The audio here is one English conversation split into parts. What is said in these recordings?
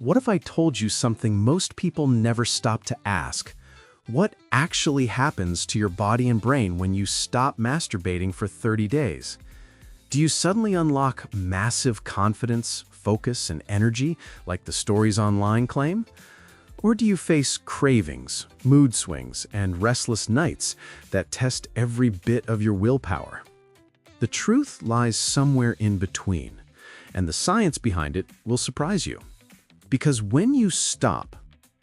What if I told you something most people never stop to ask? What actually happens to your body and brain when you stop masturbating for 30 days? Do you suddenly unlock massive confidence, focus, and energy like the stories online claim? Or do you face cravings, mood swings, and restless nights that test every bit of your willpower? The truth lies somewhere in between, and the science behind it will surprise you. Because when you stop,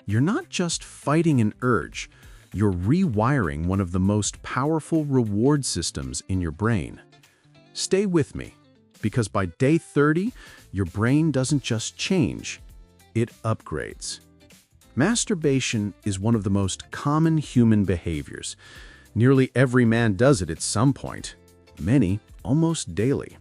you're not just fighting an urge, you're rewiring one of the most powerful reward systems in your brain. Stay with me, because by day 30, your brain doesn't just change, it upgrades. Masturbation is one of the most common human behaviors. Nearly every man does it at some point, many almost daily.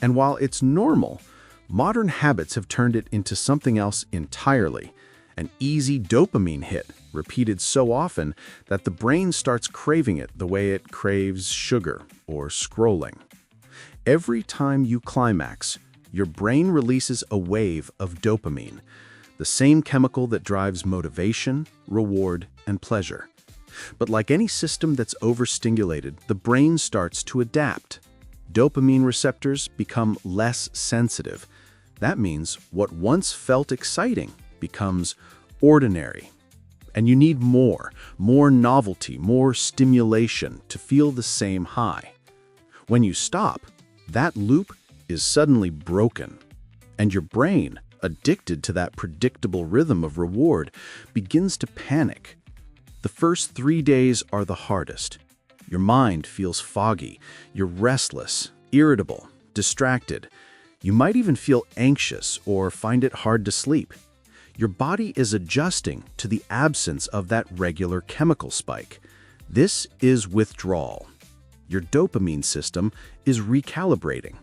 And while it's normal, modern habits have turned it into something else entirely, an easy dopamine hit, repeated so often that the brain starts craving it the way it craves sugar or scrolling. Every time you climax, your brain releases a wave of dopamine, the same chemical that drives motivation, reward, and pleasure. But like any system that's overstimulated, the brain starts to adapt. Dopamine receptors become less sensitive. That means what once felt exciting becomes ordinary. And you need more novelty, more stimulation to feel the same high. When you stop, that loop is suddenly broken. And your brain, addicted to that predictable rhythm of reward, begins to panic. The first 3 days are the hardest. Your mind feels foggy, you're restless, irritable, distracted. You might even feel anxious or find it hard to sleep. Your body is adjusting to the absence of that regular chemical spike. This is withdrawal. Your dopamine system is recalibrating.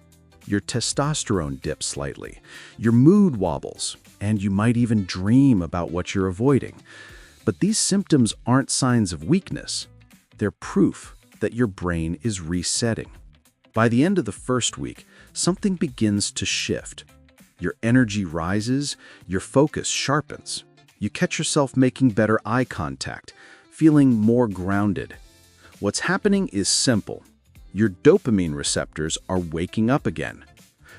Your testosterone dips slightly. Your mood wobbles, and you might even dream about what you're avoiding. But these symptoms aren't signs of weakness. They're proof that your brain is resetting. By the end of the first week, something begins to shift. Your energy rises, your focus sharpens. You catch yourself making better eye contact, feeling more grounded. What's happening is simple. Your dopamine receptors are waking up again.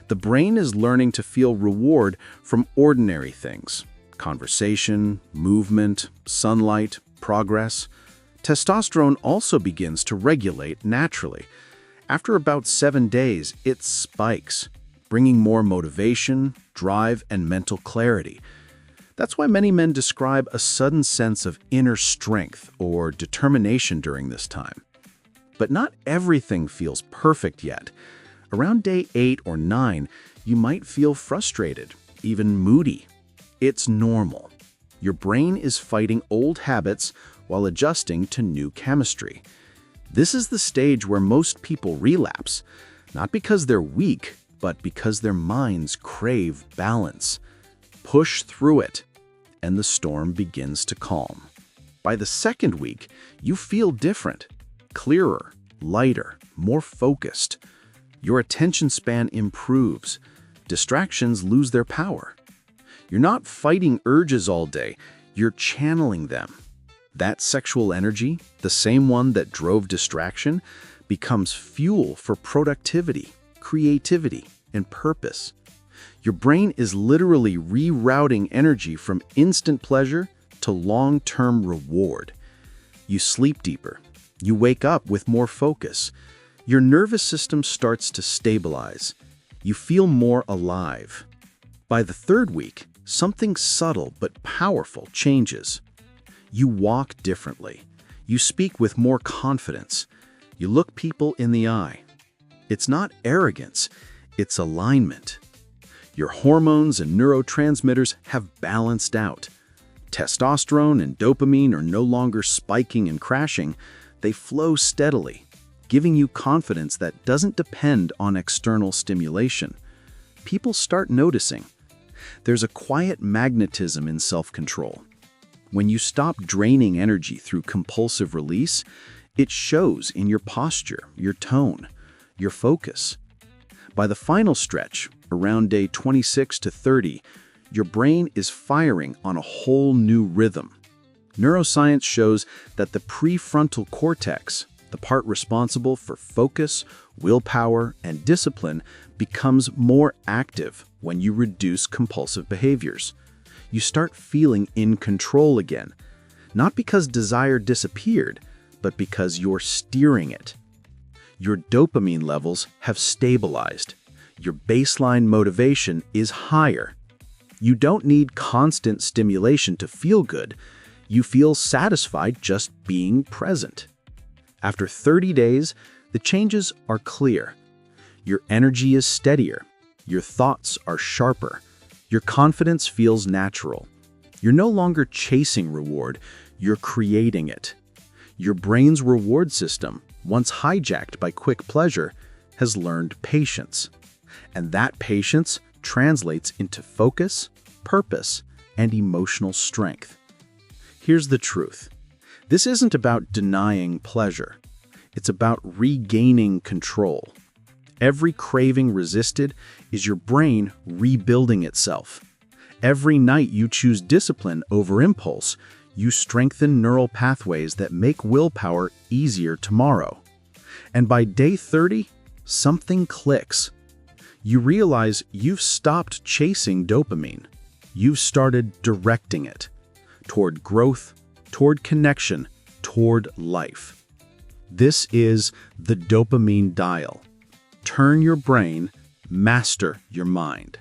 The brain is learning to feel reward from ordinary things: conversation, movement, sunlight, progress. Testosterone also begins to regulate naturally. After about 7 days, it spikes, bringing more motivation, drive, and mental clarity. That's why many men describe a sudden sense of inner strength or determination during this time. But not everything feels perfect yet. Around day 8 or 9, you might feel frustrated, even moody. It's normal. Your brain is fighting old habits while adjusting to new chemistry. This is the stage where most people relapse, not because they're weak, but because their minds crave balance. Push through it, and the storm begins to calm. By the second week, you feel different, clearer, lighter, more focused. Your attention span improves. Distractions lose their power. You're not fighting urges all day, you're channeling them. That sexual energy, the same one that drove distraction, becomes fuel for productivity, creativity, and purpose. Your brain is literally rerouting energy from instant pleasure to long-term reward. You sleep deeper. You wake up with more focus. Your nervous system starts to stabilize. You feel more alive. By the third week, something subtle but powerful changes. You walk differently. You speak with more confidence. You look people in the eye. It's not arrogance, it's alignment. Your hormones and neurotransmitters have balanced out. Testosterone and dopamine are no longer spiking and crashing. They flow steadily, giving you confidence that doesn't depend on external stimulation. People start noticing. There's a quiet magnetism in self-control. When you stop draining energy through compulsive release, it shows in your posture, your tone, your focus. By the final stretch, around day 26 to 30, your brain is firing on a whole new rhythm. Neuroscience shows that the prefrontal cortex, the part responsible for focus, willpower, and discipline, becomes more active when you reduce compulsive behaviors. You start feeling in control again, not because desire disappeared, but because you're steering it. Your dopamine levels have stabilized. Your baseline motivation is higher. You don't need constant stimulation to feel good. You feel satisfied just being present. After 30 days, the changes are clear. Your energy is steadier. Your thoughts are sharper. Your confidence feels natural. You're no longer chasing reward, you're creating it. Your brain's reward system, once hijacked by quick pleasure, has learned patience. And that patience translates into focus, purpose, and emotional strength. Here's the truth. This isn't about denying pleasure. It's about regaining control. Every craving resisted is your brain rebuilding itself. Every night you choose discipline over impulse, you strengthen neural pathways that make willpower easier tomorrow. And by day 30, something clicks. You realize you've stopped chasing dopamine. You've started directing it toward growth, toward connection, toward life. This is the dopamine dial. Turn your brain, master your mind.